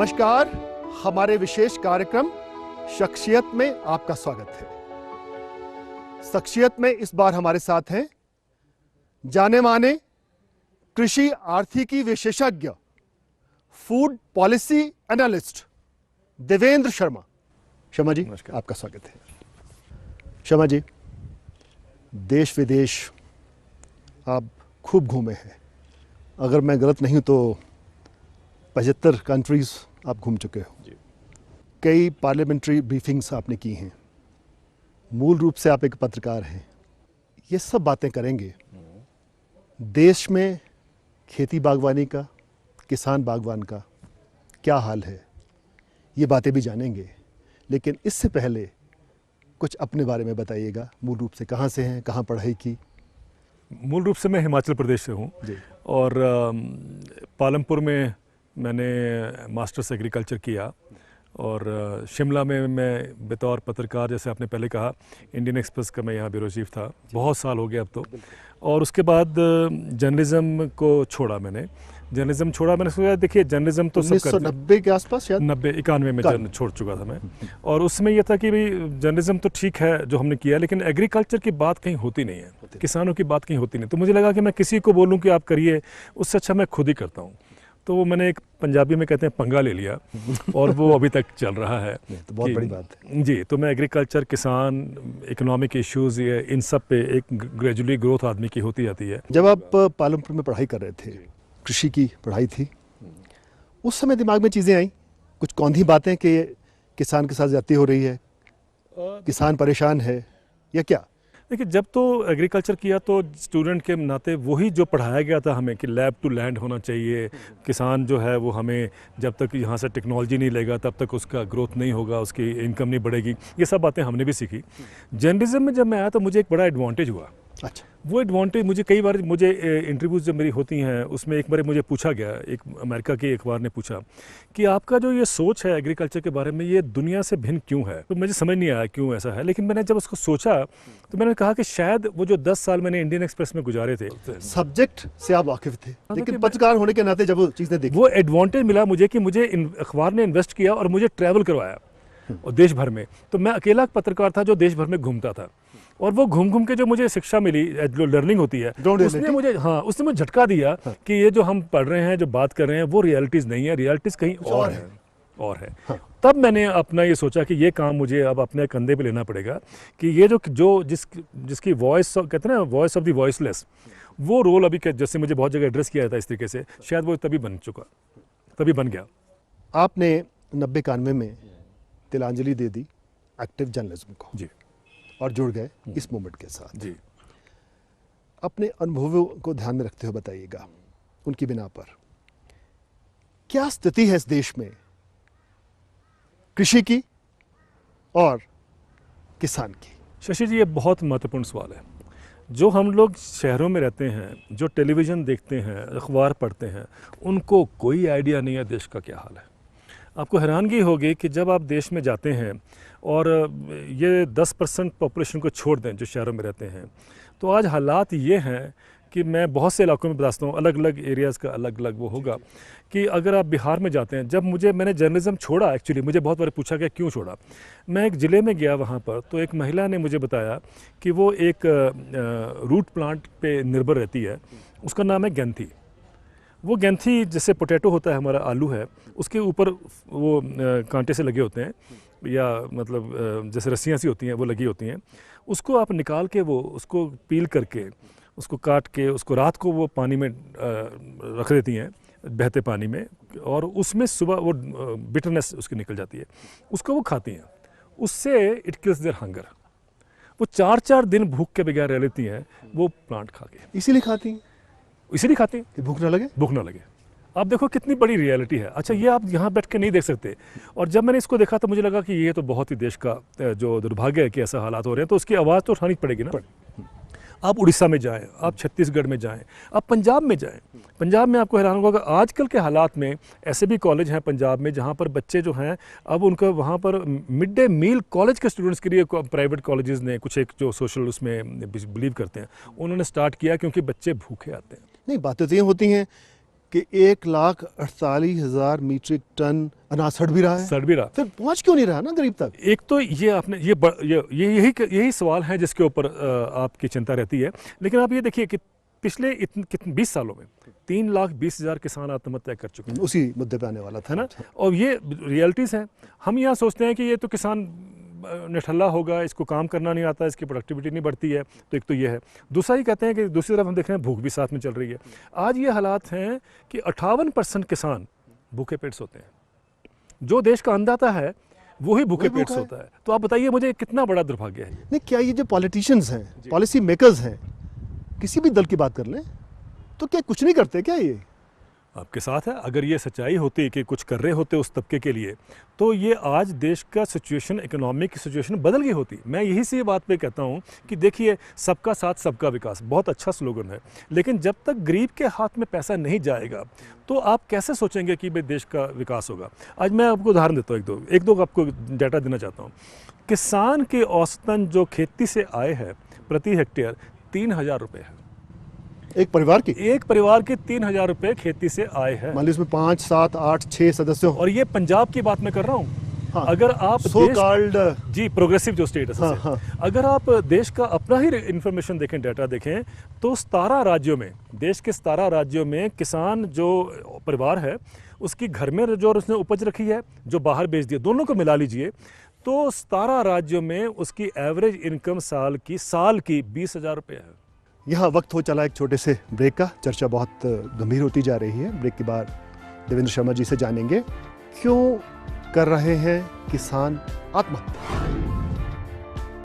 नमस्कार, हमारे विशेष कार्यक्रम शख्सियत में आपका स्वागत है। शख्सियत में इस बार हमारे साथ हैं जाने माने कृषि आर्थिकी विशेषज्ञ, food policy analyst Devendra Sharma. Sharma ji, आपका स्वागत है। शर्मा जी, देश विदेश आप खूब घूमे हैं। अगर मैं गलत नहीं हूं तो 75 कंट्रीज आप घूम चुके हो। कई पार्लियामेंट्री ब्रीफिंग्स आपने की हैं। मूल रूप से आप एक पत्रकार हैं। ये सब बातें करेंगे। देश में खेती बागवानी का, किसान बागवान का क्या हाल है, ये बातें भी जानेंगे। लेकिन इससे पहले कुछ अपने बारे में बताइएगा। मूल रूप से कहाँ से हैं, कहाँ पढ़ाई की? मूल रूप से मैं हिमाचल प्रदेश से हूँ और पालमपुर में मैंने मास्टर्स एग्रीकल्चर किया और शिमला में मैं बतौर पत्रकार, जैसे आपने पहले कहा, इंडियन एक्सप्रेस का मैं यहाँ ब्यूरो चीफ था। बहुत साल हो गए अब तो। और उसके बाद जर्नलिज्म को छोड़ा मैंने। सोचा देखिए जर्नलिज्म तो 1990 के आसपास, शायद 91 में छोड़ चुका था मैं। और उसमें यह था कि भाई जर्नलिज्म तो ठीक है जो हमने किया, लेकिन एग्रीकल्चर की बात कहीं होती नहीं है, किसानों की बात कहीं होती नहीं। तो मुझे लगा कि मैं किसी को बोलूँ कि आप करिए, उससे अच्छा मैं खुद ही करता हूँ। तो वो मैंने एक पंजाबी में कहते हैं पंगा ले लिया और वो अभी तक चल रहा है। तो बहुत बड़ी बात है जी। तो मैं एग्रीकल्चर, किसान, इकोनॉमिक इश्यूज़, ये इन सब पे एक ग्रेजुअली ग्रोथ आदमी की होती जाती है। जब आप पालमपुर में पढ़ाई कर रहे थे, कृषि की पढ़ाई थी, उस समय दिमाग में चीज़ें आई कुछ कौंधी बातें कि किसान के साथ ज्यादती हो रही है, किसान परेशान है, या क्या? देखिए, जब तो एग्रीकल्चर किया तो स्टूडेंट के नाते वही जो पढ़ाया गया था हमें कि लैब टू लैंड होना चाहिए। किसान जो है वो हमें, जब तक यहाँ से टेक्नोलॉजी नहीं लेगा तब तक उसका ग्रोथ नहीं होगा, उसकी इनकम नहीं बढ़ेगी। ये सब बातें हमने भी सीखी। जर्नलिज्म में जब मैं आया तो मुझे एक बड़ा एडवांटेज हुआ। अच्छा। वो एडवांटेज मुझे कई बार, मुझे इंटरव्यूज़ जब मेरी होती हैं उसमें एक बार मुझे पूछा गया, एक अमेरिका के अखबार ने पूछा कि आपका जो ये सोच है एग्रीकल्चर के बारे में, ये दुनिया से भिन्न क्यों है? तो मुझे समझ नहीं आया क्यों ऐसा है। लेकिन मैंने जब उसको सोचा तो मैंने कहा कि शायद वो जो 10 साल मैंने इंडियन एक्सप्रेस में गुजारे थे, सब्जेक्ट से आप वाकिफ थे, लेकिन पत्रकार होने के नाते जब वो चीज़ें देखी, वो एडवांटेज मिला मुझे कि मुझे अखबार ने इन्वेस्ट किया और मुझे ट्रैवल करवाया और देश भर में। तो मैं अकेला पत्रकार था जो देश भर में घूमता था, और वो घूम घूम के जो मुझे शिक्षा मिली, जो लर्निंग होती है, उसने मुझे झटका दिया कि ये जो हम पढ़ रहे हैं, जो बात कर रहे हैं, वो रियलिटीज़ नहीं है, रियलिटीज़ कहीं और है। तब मैंने अपना ये सोचा कि ये काम मुझे अब अपने कंधे पे लेना पड़ेगा कि ये जिसकी वॉइस, कहते हैं ना, वॉइस ऑफ द वॉइसलेस, वो रोल अभी जैसे मुझे बहुत जगह एड्रेस किया जाता है इस तरीके से, शायद वो तभी बन गया। आपने 90-91 में तिलांजलि दे दी एक्टिव जर्नलिज्म को जी, और जुड़ गए इस मूवमेंट के साथ। जी। अपने अनुभवों को ध्यान में रखते हुए बताइएगा, उनकी बिना पर क्या स्थिति है इस देश में कृषि की और किसान की? शशि जी, ये बहुत महत्वपूर्ण सवाल है। जो हम लोग शहरों में रहते हैं, जो टेलीविज़न देखते हैं, अखबार पढ़ते हैं, उनको कोई आइडिया नहीं है देश का क्या हाल है। आपको हैरानगी होगी कि जब आप देश में जाते हैं और ये 10% पॉपुलेशन को छोड़ दें जो शहरों में रहते हैं, तो आज हालात ये हैं कि मैं बहुत से इलाकों में बताता हूँ, अलग अलग एरियाज़ का अलग अलग वो होगा, कि अगर आप बिहार में जाते हैं, जब मैंने जर्नलिज्म छोड़ा, एक्चुअली मुझे बहुत बार पूछा गया क्यों छोड़ा। मैं एक ज़िले में गया, वहाँ पर तो एक महिला ने मुझे बताया कि वो एक रूट प्लांट पे निर्भर रहती है, उसका नाम है गैंथी। वो गैंथी जैसे पोटैटो होता है, हमारा आलू है, उसके ऊपर वो कांटे से लगे होते हैं, या मतलब जैसे रस्सियाँ सी होती हैं वो लगी होती हैं। उसको आप निकाल के उसको पील करके, उसको काट के, उसको रात को वो पानी में रख देती हैं, बहते पानी में, और उसमें सुबह वो बिटरनेस उसकी निकल जाती है, उसको वो खाती हैं। उससे इट किल्स देयर हंगर। वो 4-4 दिन भूख के बगैर रह लेती हैं वो प्लांट खा के। इसीलिए खाती हैं कि भूख ना लगे। आप देखो कितनी बड़ी रियलिटी है। अच्छा, ये आप यहाँ बैठ के नहीं देख सकते। और जब मैंने इसको देखा तो मुझे लगा कि ये तो बहुत ही देश का जो दुर्भाग्य है कि ऐसा हालात हो रहे हैं, तो उसकी आवाज़ तो उठानी पड़ेगी ना। आप उड़ीसा में जाएं, आप छत्तीसगढ़ में जाएं, आप पंजाब में जाएं। पंजाब में आपको हैरान होगा, आजकल के हालात में ऐसे भी कॉलेज हैं पंजाब में जहाँ पर बच्चे जो हैं, अब उनका वहाँ पर मिड डे मील कॉलेज के स्टूडेंट्स के लिए प्राइवेट कॉलेजेस ने कुछ एक जो सोशल उसमें बिलीव करते हैं, उन्होंने स्टार्ट किया क्योंकि बच्चे भूखे आते हैं। नहीं, बातें तो ये होती हैं कि 1,48,000 मीट्रिक टन अनाज सड़ भी रहा है, सड़ भी रहा। फिर पहुंच क्यों नहीं रहा ना गरीब तक? एक तो ये आपने यही सवाल है जिसके ऊपर आपकी चिंता रहती है। लेकिन आप ये देखिए कि पिछले 20 सालों में 3,20,000 किसान आत्महत्या कर चुके हैं, उसी मुद्दे पे आने वाला था है ना। और ये रियलिटीज़ हैं। हम यहाँ सोचते हैं कि ये तो किसान निठल्ला होगा, इसको काम करना नहीं आता, इसकी प्रोडक्टिविटी नहीं बढ़ती है, तो एक तो ये है। दूसरा ही कहते हैं कि दूसरी तरफ हम देख रहे हैं भूख भी साथ में चल रही है। आज ये हालात हैं कि 58% किसान भूखे पेट सोते हैं। जो देश का अन्नदाता है वो ही भूखे पेट सोता है। तो आप बताइए मुझे कितना बड़ा दुर्भाग्य है। नहीं, क्या ये जो पॉलिटिशियंस हैं, पॉलिसी मेकर्स हैं, किसी भी दल की बात कर लें तो क्या कुछ नहीं करते क्या ये? आपके साथ है। अगर ये सच्चाई होती कि कुछ कर रहे होते उस तबके के लिए, तो ये आज देश का सिचुएशन, इकोनॉमिक सिचुएशन बदल गई होती। मैं यही से ये बात पे कहता हूँ कि देखिए, सबका साथ सबका विकास बहुत अच्छा स्लोगन है, लेकिन जब तक गरीब के हाथ में पैसा नहीं जाएगा तो आप कैसे सोचेंगे कि भाई देश का विकास होगा। आज मैं आपको उदाहरण देता हूँ, एक दो आपको डाटा देना चाहता हूँ। किसान के औसतन जो खेती से आय है प्रति हेक्टेयर 3,000 रुपये है। एक परिवार की 3,000 रुपये खेती से आय है। मान लीजिए इसमें 5, 7, 8, 6 सदस्य हो। और ये पंजाब की बात मैं कर रहा हूँ। हाँ, अगर आप सो कॉल्ड जी प्रोग्रेसिव जो स्टेट है, हाँ। अगर आप देश का अपना ही इंफॉर्मेशन देखें, डाटा देखें, तो 17 राज्यों में, देश के 17 राज्यों में किसान जो परिवार है उसकी घर में जो उसने उपज रखी है, जो बाहर बेच दिया, दोनों को मिला लीजिए तो 17 राज्यों में उसकी एवरेज इनकम साल की 20,000 रुपये है। यहाँ वक्त हो चला एक छोटे से ब्रेक का। चर्चा बहुत गंभीर होती जा रही है। ब्रेक के बाद देवेंद्र शर्मा जी से जानेंगे क्यों कर रहे हैं किसान आत्महत्या।